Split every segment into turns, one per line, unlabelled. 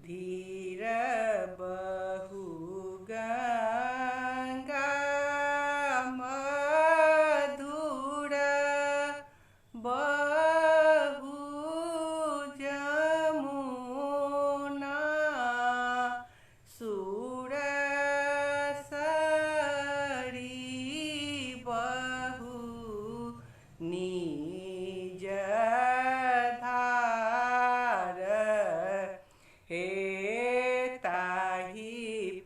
धीर बहु गंगा मधुर बहु जमुना सुरसरी बहु निज धार हे ताहि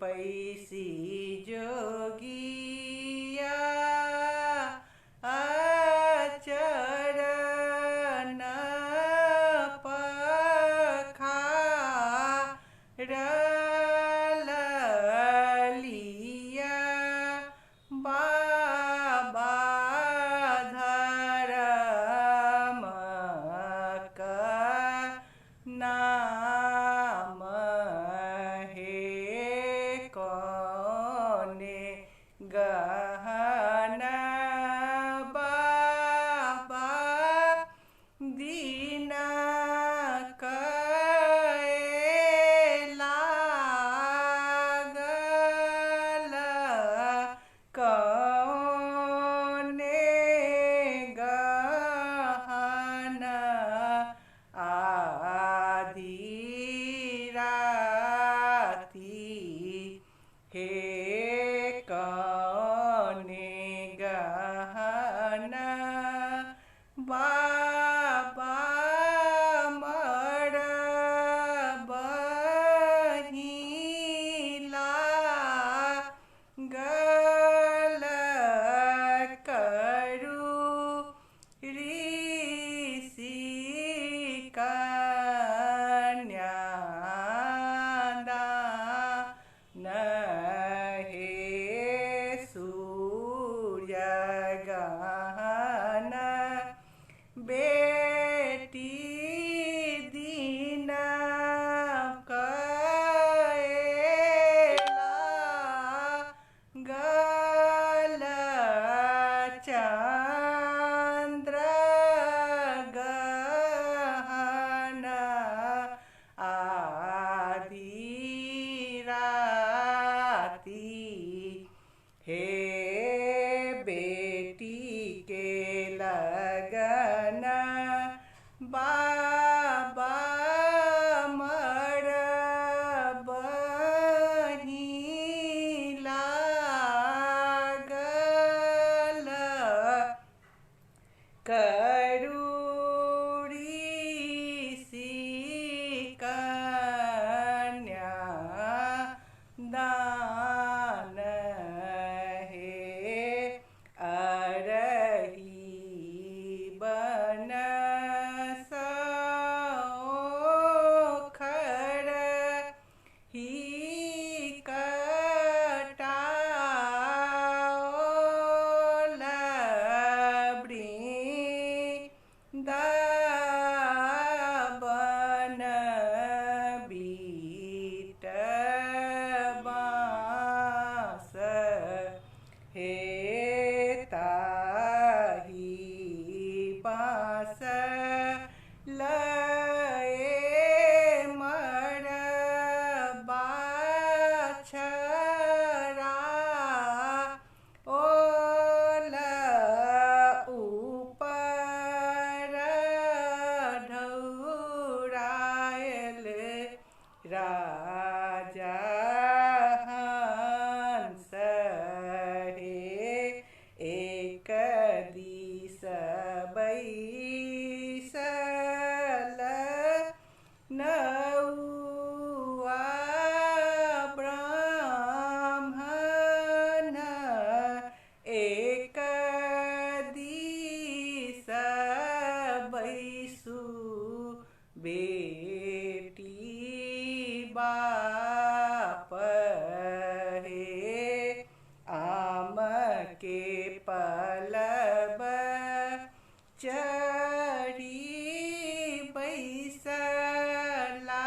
पैसी जोगिया आचरण पखार लिया बाबा धर्म का नाम हे कौने गहना बाबा दीना लागल कौने गहना आधी राती हे कौने गहना बाबा मरबहिला गल करू ऋषि कन्यादान हे सूर्य गहन बेटी दीना कैला गल चंद्र गहन आधी राती हे बेटी के लगन बाबा मरबहिला गल करू ऋषि कन्यादान हे अरही बन सौखर ही कटाओल वृंदावन बीट बाँस हे ताहि बाँस लए मरबा छरा ओल ऊपर ढौरायल राजा हंस हे एक दिस बैसल नौआ ब्राह्मण एक दिस बैसु बेटी बाप हे आम के पलब चढ़ी बैसला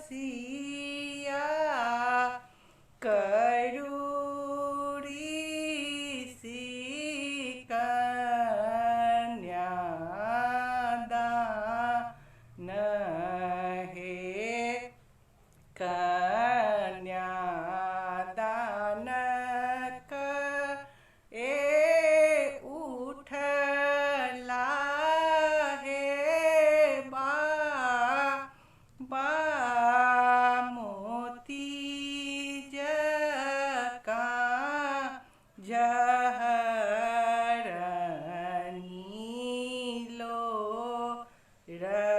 तपसिया करू ऋषि कन्यादान र